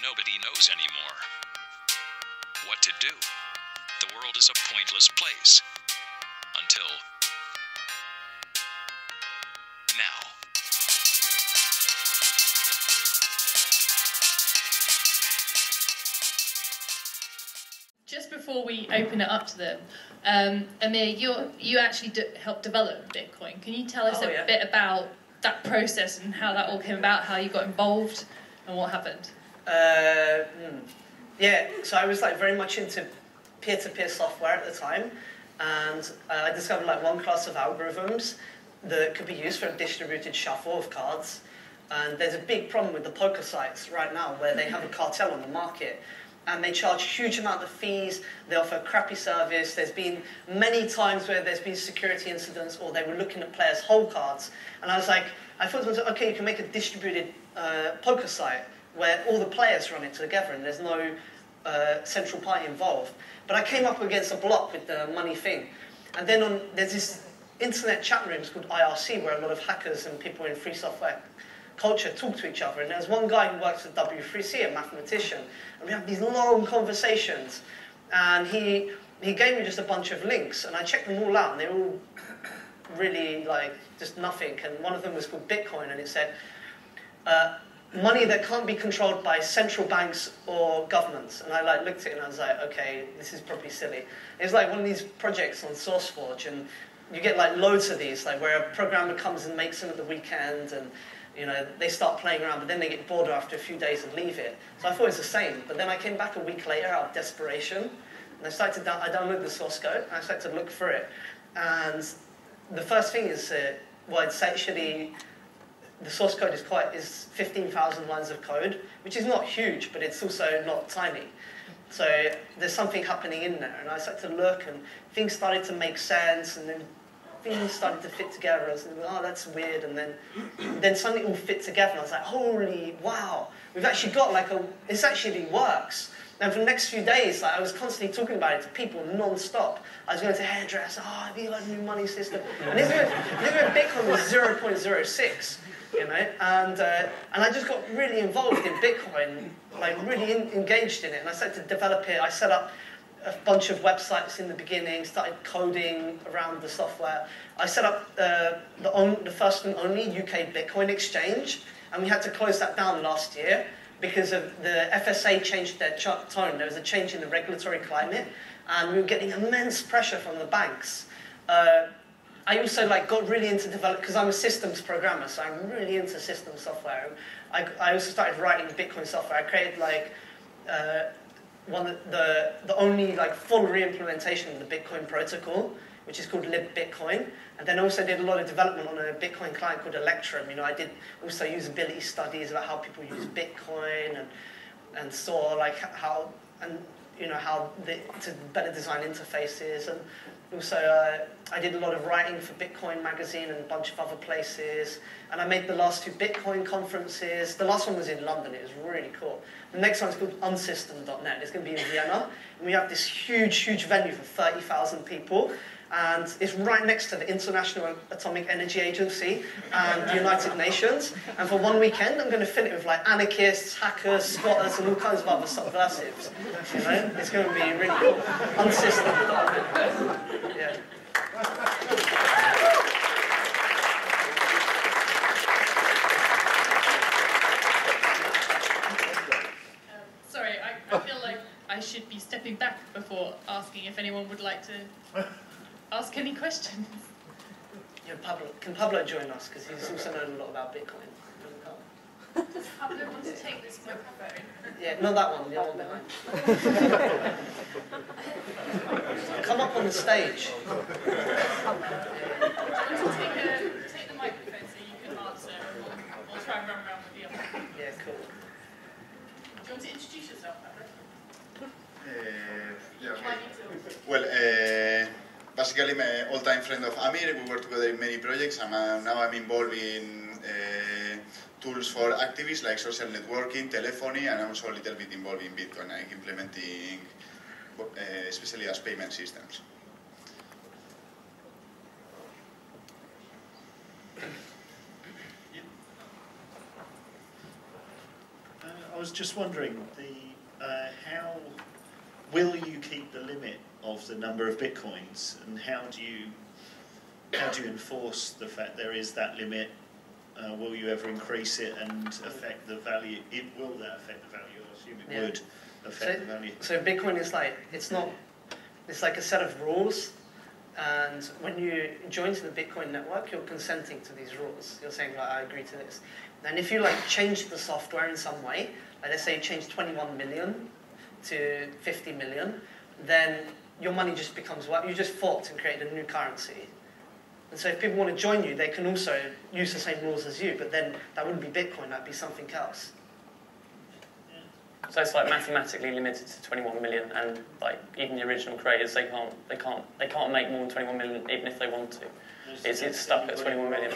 Nobody knows anymore what to do. The world is a pointless place. Until now. Just before we open it up to them, Amir, you actually helped develop Bitcoin. Can you tell us a bit about that process and how that all came about, how you got involved and what happened? Yeah, so I was very much into peer-to-peer software at the time, and I discovered one class of algorithms that could be used for a distributed shuffle of cards. And there's a big problem with the poker sites right now where they have a cartel on the market. And they charge huge amount of fees, they offer a crappy service. There's been many times where there's been security incidents or they were looking at players' whole cards. And I thought to myself, okay, you can make a distributed poker site where all the players run it together and there's no central party involved. But I came up against a block with the money thing. And then there's this internet chat rooms called IRC where a lot of hackers and people in free software culture talk to each other, and there's one guy who works at W3C, a mathematician, and we have these long conversations, and he gave me just a bunch of links, and I checked them all out, and they're all really just nothing, and one of them was called Bitcoin, and it said, money that can't be controlled by central banks or governments, and I looked at it and I was like, okay, this is probably silly. It's one of these projects on SourceForge, and you get loads of these, where a programmer comes and makes them at the weekend, and they start playing around, but then they get bored after a few days and leave it. So I thought it was the same. But then I came back a week later out of desperation, and I downloaded the source code, and I started to look for it. And the first thing is, it's actually, the source code is 15,000 lines of code, which is not huge, but it's also not tiny. So there's something happening in there. And I started to look, and things started to make sense, and then things started to fit together. I was like, oh, that's weird. And then suddenly it all fit together. And I was like, holy, wow. We've actually got this actually works. And for the next few days, I was constantly talking about it to people non-stop. I was going to hairdresser, have you got a new money system? And this was Bitcoin was 0.06, and I just got really involved in Bitcoin, really engaged in it. And I started to develop it. I set up a bunch of websites in the beginning, started coding around the software. I set up the first and only UK Bitcoin exchange, and we had to close that down last year because of the FSA changed their tone. There was a change in the regulatory climate, and we were getting immense pressure from the banks. I also got really into development, because I'm a systems programmer, so I'm really into system software. I also started writing Bitcoin software. I created the only full re-implementation of the Bitcoin protocol, which is called libBitcoin, and then also did a lot of development on a Bitcoin client called Electrum. I did also usability studies about how people use Bitcoin and saw how to better design interfaces. And also I did a lot of writing for Bitcoin magazine and a bunch of other places, and I made the last 2 Bitcoin conferences. The last one was in London. It was really cool. The next one's called unsystem.net. It's going to be in Vienna, and we have this huge venue for 30,000 people, and it's right next to the International Atomic Energy Agency and the United Nations. And for one weekend, I'm going to fill it with anarchists, hackers, squatters, and all kinds of other subversives. It's going to be really cool. Unsystem.net. Yeah. Sorry, I feel like I should be stepping back before asking if anyone would like to ask any questions. Yeah, can Pablo join us? Because he's also known a lot about Bitcoin. Does Pablo want to take this microphone? Yeah, not that one, the other one behind. Come up on the stage. Do you want to take the microphone so you can answer, and we'll try and run around with the other one? Yeah, cool. Do you want to introduce yourself, Pablo? Yeah, okay. Well, basically I'm an all-time friend of Amir. We work together in many projects, and now I'm involved in tools for activists like social networking, telephony, and I'm also a little bit involved in Bitcoin, like implementing especially as payment systems. was just wondering, how will you keep the limit of the number of bitcoins, and how do you enforce the fact there is that limit? Will you ever increase it and affect the value? Will that affect the value? I assume it would affect the value. So Bitcoin is like, it's like a set of rules, and when you join to the Bitcoin network, you're consenting to these rules. You're saying, like, I agree to this. And if you like change the software in some way, like let's say you change 21 million to 50 million, then your money just becomes what you just forked and created a new currency. And so if people want to join you, they can also use the same rules as you, but then that wouldn't be Bitcoin, that'd be something else. So it's like mathematically limited to 21 million, and like even the original creators, they can't make more than 21 million even if they want to. It's stuck at 21 million.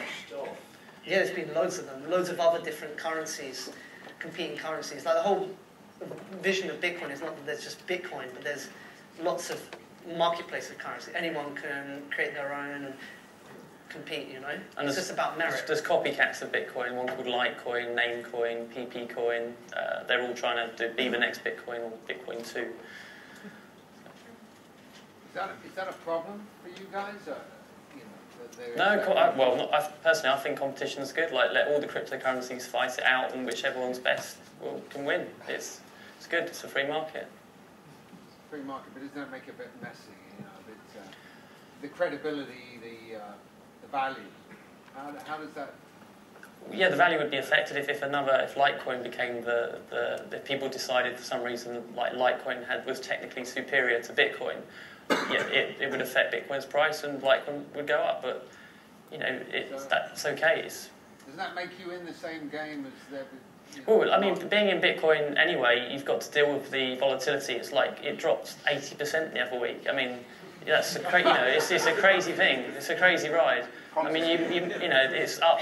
Yeah, there's been loads of them, loads of other different currencies, competing currencies. Like the whole vision of Bitcoin is not that there's just Bitcoin, but there's lots of marketplace of currency. Anyone can create their own and compete, you know? And it's just about merit. There's copycats of Bitcoin, one called Litecoin, Namecoin, PP Coin. They're all trying to be the next Bitcoin or Bitcoin 2. Is that a problem for you guys? Personally, I think competition is good. Like, let all the cryptocurrencies fight it out, and whichever one's best can win. It's good. It's a free market. Free market, but doesn't that make it a bit messy? You know, the credibility, the value. How does that? Yeah, the value would be affected if Litecoin became if people decided for some reason like Litecoin was technically superior to Bitcoin. Yeah, it would affect Bitcoin's price and Litecoin would go up, but you know that's okay. Doesn't that make you in the same game as the? Well, I mean, being in Bitcoin anyway, you've got to deal with the volatility. It's like it dropped 80% the other week. I mean, that's it's a crazy thing. It's a crazy ride. I mean, you know, it's up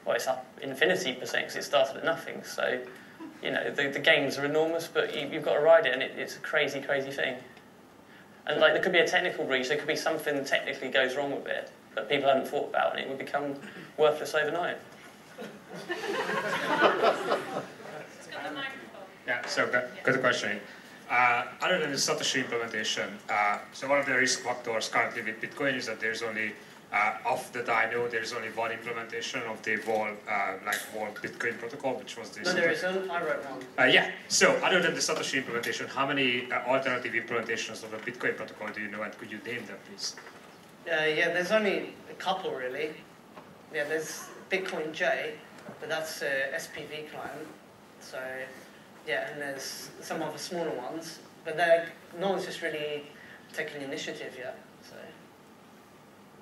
it's up infinity percent because it started at nothing. So, you know, the gains are enormous, but you've got to ride it, and it's a crazy, crazy thing. And like, there could be a technical breach, there could be something technically goes wrong with it that people haven't thought about, and it would become worthless overnight. Yeah, so good question. Other than the Satoshi implementation, so one of the risk factors currently with Bitcoin is that there's only, off that I know, there's only one implementation of the whole Bitcoin protocol, which was this. No, there isn't. I wrote one. Yeah. So other than the Satoshi implementation, how many alternative implementations of the Bitcoin protocol do you know, and could you name them, please? Yeah, there's only a couple really. Yeah, there's Bitcoin J, but that's SPV client. So yeah, and there's some other smaller ones, but no one's just really taken the initiative yet. So,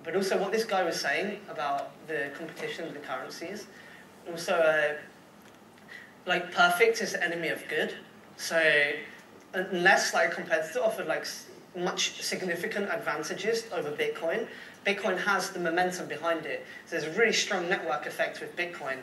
but also what this guy was saying about the competition of the currencies, also like perfect is the enemy of good. So unless like a competitor offered like much significant advantages over Bitcoin, Bitcoin has the momentum behind it. So there's a really strong network effect with Bitcoin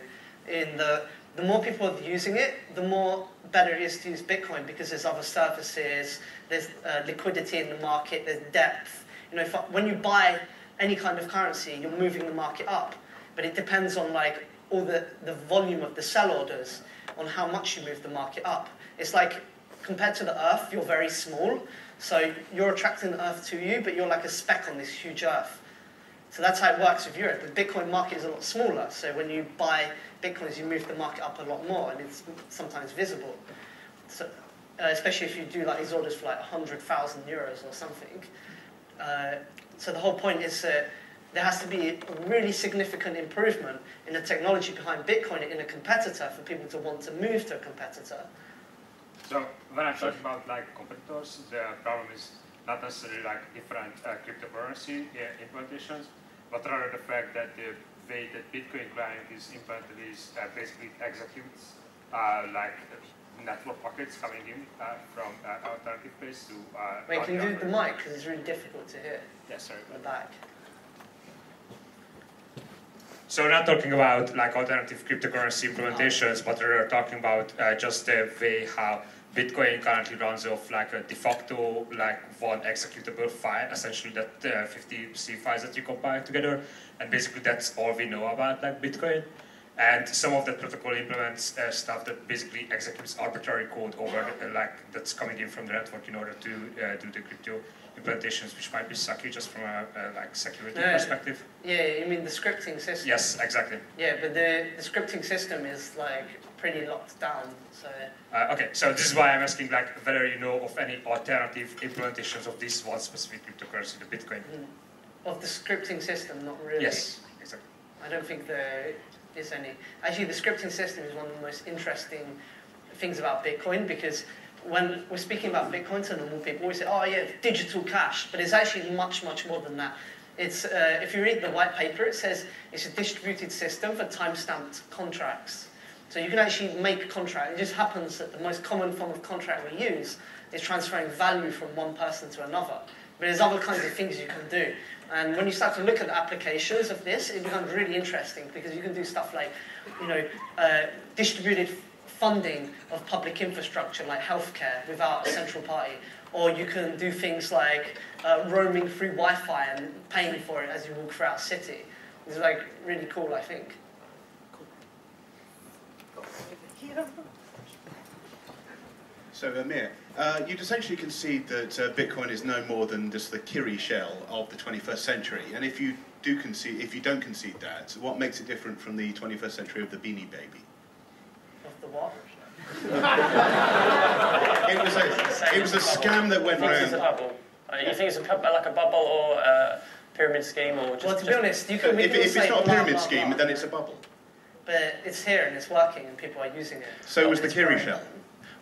in the more people are using it, the more better it is to use Bitcoin because there's other services, there's liquidity in the market, there's depth. You know, when you buy any kind of currency, you're moving the market up, but it depends on like all the volume of the sell orders, on how much you move the market up. It's like compared to the Earth, you're very small, so you're attracting the Earth to you, but you're like a speck on this huge Earth. So that's how it works with Europe. The Bitcoin market is a lot smaller, so when you buy Bitcoins, you move the market up a lot more, and it's sometimes visible. So, especially if you do like these orders for like 100,000 euros or something. So the whole point is that there has to be a really significant improvement in the technology behind Bitcoin in a competitor for people to want to move to a competitor. So when I'm talking about like competitors, the problem is not necessarily like different cryptocurrency implementations, but rather the fact that the way that Bitcoin client is implemented is basically executes like network packets coming in from alternative place to. Wait, can you do the mic? Because it's really difficult to hear. Yeah, sorry. The back. So we're not talking about like alternative cryptocurrency implementations, but we're talking about just the way how Bitcoin currently runs off like a de facto like one executable file, essentially that 50 C files that you compile together, and basically that's all we know about like Bitcoin. And some of that protocol implements stuff that basically executes arbitrary code over that's coming in from the network in order to do the crypto implementations, which might be sucky just from a security perspective. Yeah, you mean the scripting system? Yes, exactly. Yeah, but the scripting system is pretty locked down. So. Okay, so this is why I'm asking whether you know of any alternative implementations of this one specific cryptocurrency, the Bitcoin. Of the scripting system, not really. Yes, exactly. I don't think there is any. Actually, the scripting system is one of the most interesting things about Bitcoin, because when we're speaking about Bitcoin to normal people, we say, oh yeah, digital cash, but it's actually much, much more than that. It's, if you read the white paper, it says it's a distributed system for time-stamped contracts. So you can actually make a contract. It just happens that the most common form of contract we use is transferring value from one person to another. But there's other kinds of things you can do. And when you start to look at the applications of this, it becomes really interesting, because you can do stuff like, distributed funding of public infrastructure like healthcare without a central party. Or you can do things like roaming through Wi-Fi and paying for it as you walk throughout a city. It's really cool, I think. So Amir, you'd essentially concede that Bitcoin is no more than just the Kiri shell of the 21st century. And if you don't concede that, what makes it different from the 21st century of the Beanie Baby? Of the what? It was a scam that went around. It's a bubble. You think it's like a bubble or a pyramid scheme, or just? Well, to be honest, you can. If it's not a pyramid scheme, then it's a bubble. But it's here and it's working and people are using it. So was the Kiri shell.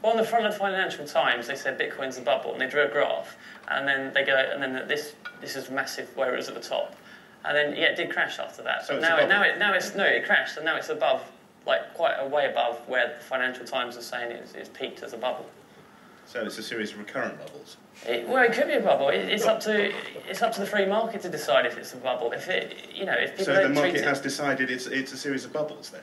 Well, on the front of the Financial Times, they said Bitcoin's a bubble, and they drew a graph, and then they go, and then this is massive where it was at the top, and then it did crash after that. So but it crashed, and now it's above, quite a way above where the Financial Times are saying it's peaked as a bubble. So it's a series of recurrent bubbles. It could be a bubble. It's up to the free market to decide if it's a bubble. If people so the market has decided it's a series of bubbles then.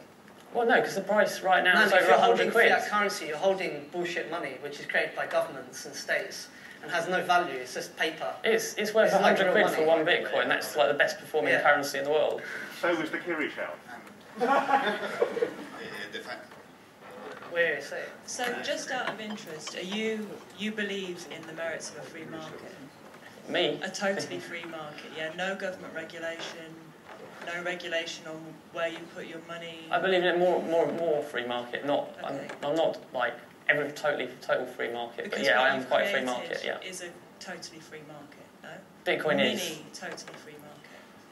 Well, no, because the price right now is if over you're 100 holding quid. fiat currency, you're holding bullshit money, which is created by governments and states, and has no value. It's just paper. It's worth 100 quid for one Bitcoin. That's the best performing currency in the world. So was the Kiri shell. Where is it? So, just out of interest, you believe in the merits of a free market? Me? A totally free market, yeah. No government regulation, no regulation on where you put your money. I believe in a more free market. Not, okay. I'm not every total free market, because but I am quite a free market. Yeah. Is a totally free market, no? Bitcoin is totally free market.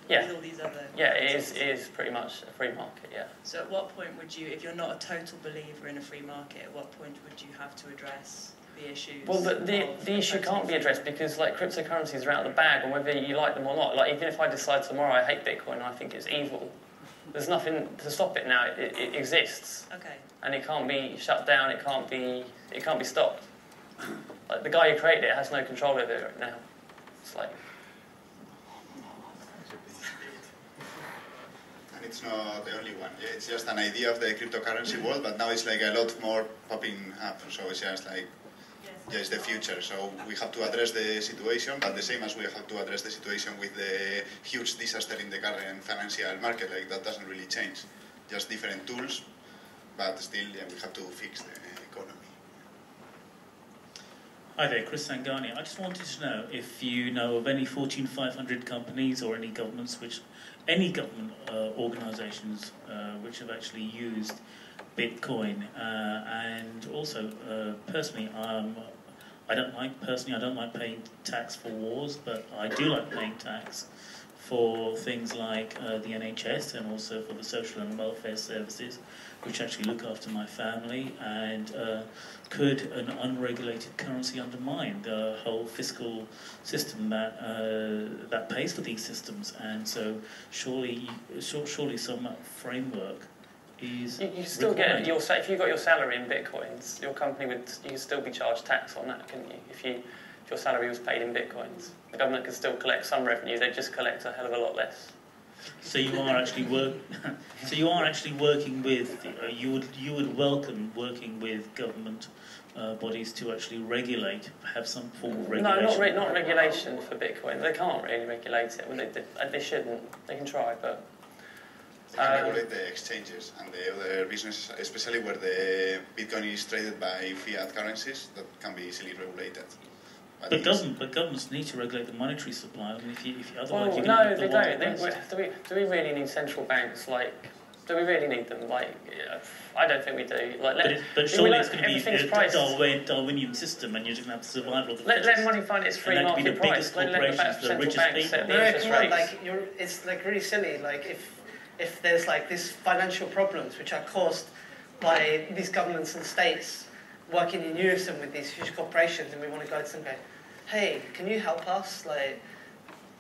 Yeah. With all these other. Yeah, it is pretty much a free market. Yeah. So at what point would you, if you're not a total believer in a free market, at what point would you have to address the issues? Well, the issue can't be addressed because cryptocurrencies are out of the bag, and whether you like them or not. Even if I decide tomorrow I hate Bitcoin and I think it's evil, there's nothing to stop it now. It exists. Okay. And it can't be shut down. It can't be stopped. The guy who created it has no control over it now. It's And it's not the only one. It's just an idea of the cryptocurrency world, but now it's a lot more popping up. So it's just it's the future. So we have to address the situation, but the same as we have to address the situation with the huge disaster in the current financial market, that doesn't really change. Just different tools, but still we have to fix the economy. Hi there, Chris Sangani. I just wanted to know if you know of any Fortune 500 companies or any government organisations which have actually used Bitcoin, and also personally, I don't like paying tax for wars, but I do like paying tax for things like the NHS and also for the social and welfare services, which actually look after my family. And could an unregulated currency undermine the whole fiscal system that pays for these systems? And so surely some framework is you still required. get if you got your salary in Bitcoins, your company you could still be charged tax on that, couldn't you? If your salary was paid in Bitcoins, the government could still collect some revenue. They just collect a hell of a lot less. So you are actually working with. You would welcome working with government bodies to actually have some form of regulation. No, not regulation for Bitcoin. They can't really regulate it. They shouldn't. They can try, but They can regulate the exchanges and the other businesses, especially where the Bitcoin is traded by fiat currencies, that can be easily regulated. But governments need to regulate the monetary supply. I mean, otherwise well, no, they don't. Do we really need central banks? Like, do we really need them? Like, I don't think we do. Like, but surely it's going to be a Darwinian system, and you're just going to have survival of the fittest. Let money find its free market price. Let the biggest corporations, the richest people. No, come on, like, it's like really silly. Like, if there's like these financial problems which are caused by these governments and states working in unison with these huge corporations, and we want to go to them and go, hey, can you help us? Like,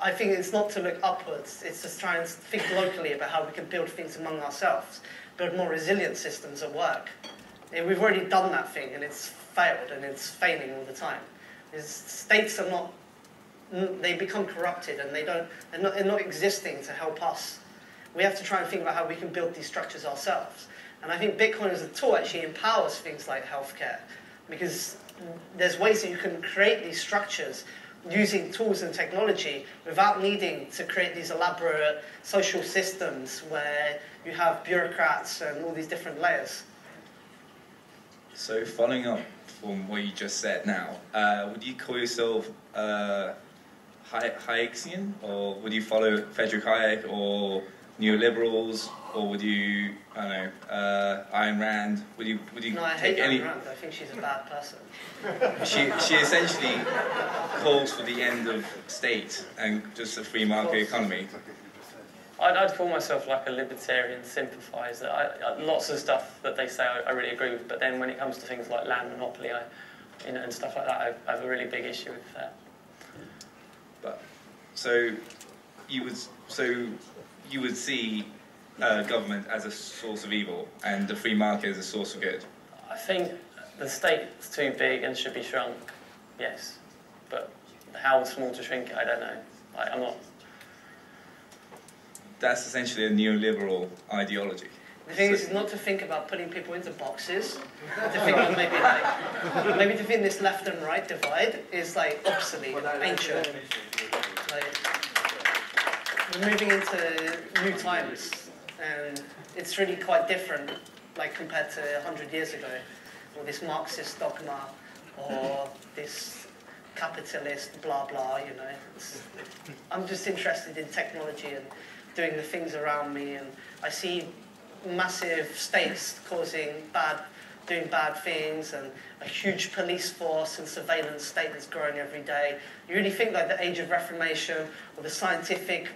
I think it's not to look upwards, it's just try and think locally about how we can build things among ourselves, build more resilient systems at work. And we've already done that thing, and it's failed, and it's failing all the time. States are not, they become corrupted, and they're not existing to help us. We have to try and think about how we can build these structures ourselves. And I think Bitcoin as a tool actually empowers things like healthcare, because there's ways that you can create these structures using tools and technology without needing to create these elaborate social systems where you have bureaucrats and all these different layers. So following up from what you just said now, would you call yourself Hayekian, or would you follow Friedrich Hayek or neoliberals, or would you, I don't know, Ayn Rand? Would you No, I hate Ayn Rand. I think she's a bad person. She essentially calls for the end of state and just a free market economy. I'd call myself like a libertarian sympathiser. Lots of stuff that they say I really agree with, but then when it comes to things like land monopoly, and stuff like that, I have a really big issue with that. But so you would see government as a source of evil and the free market as a source of good? I think the state's too big and should be shrunk, yes. But how small to shrink it, I don't know. I'm not... That's essentially a neoliberal ideology. The thing is not to think about putting people into boxes, to think of maybe to think this left and right divide is like obsolete, ancient. We're moving into new times, and it's really quite different, like compared to 100 years ago, or this Marxist dogma, or this capitalist blah blah. You know, I'm just interested in technology and doing the things around me, and I see massive states doing bad things, and a huge police force and surveillance state that's growing every day. You really think like the age of Reformation or the scientific,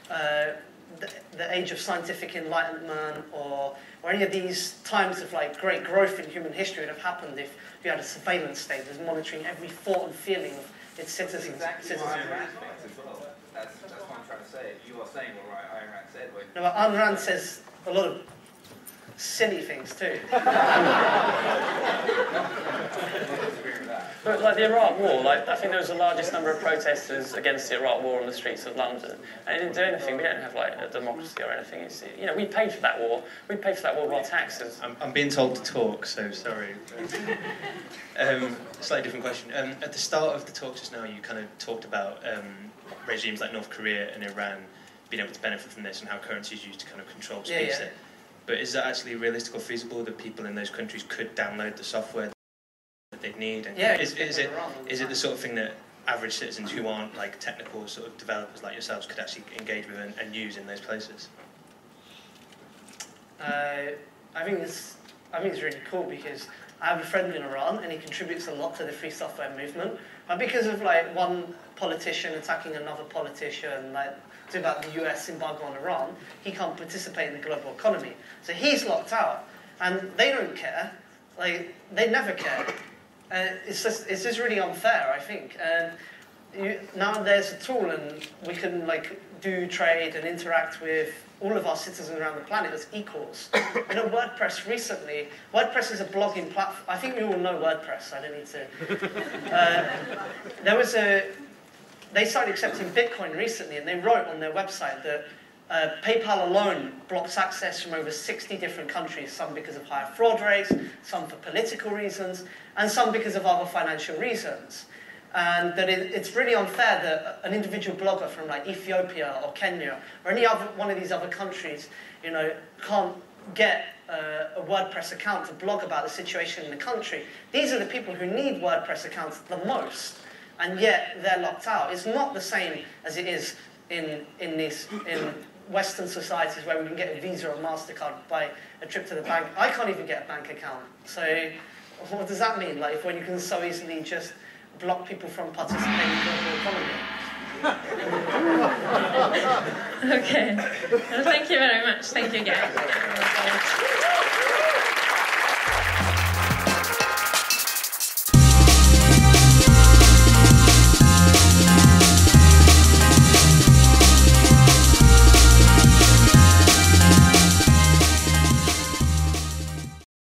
the age of scientific enlightenment, or any of these times of like great growth in human history would have happened if you had a surveillance state that's monitoring every thought and feeling of its citizens. Exactly what Ayn Rand thinks as well. That's what I'm trying to say. You are saying what Ayn Rand said. No, but Ayn Rand says a lot of silly things too. But like the Iraq War, like I think there was the largest number of protesters against the Iraq War on the streets of London, and it didn't do anything. We don't have like a democracy or anything. It's, you know, we paid for that war. We paid for that war with our taxes. I'm being told to talk, so sorry. Slightly different question. At the start of the talk just now, you kind of talked about regimes like North Korea and Iran being able to benefit from this and how currency is used to kind of control speech there. But is that actually realistic or feasible that people in those countries could download the software that they'd need? And is it the sort of thing that average citizens who aren't like technical sort of developers like yourselves could actually engage with and use in those places? I think it's really cool because I have a friend in Iran and he contributes a lot to the free software movement. But because of like one politician attacking another politician, like about the US embargo on Iran, he can't participate in the global economy. So he's locked out, and they don't care. Like they never care. It's just really unfair, I think. And now there's a tool, and we can like do trade and interact with all of our citizens around the planet as equals. You know, WordPress recently. WordPress is a blogging platform. I think we all know WordPress. I don't need to. They started accepting Bitcoin recently, and they wrote on their website that PayPal alone blocks access from over 60 different countries, some because of higher fraud rates, some for political reasons, and some because of other financial reasons. and that it's really unfair that an individual blogger from like Ethiopia or Kenya or any other one of these other countries, you know, can't get a WordPress account to blog about the situation in the country. These are the people who need WordPress accounts the most, and yet they're locked out. It's not the same as it is in Western societies where we can get a Visa or MasterCard by a trip to the bank. I can't even get a bank account. So what does that mean? Like, when you can so easily just block people from participating in the global economy? Okay. Well, thank you very much. Thank you again.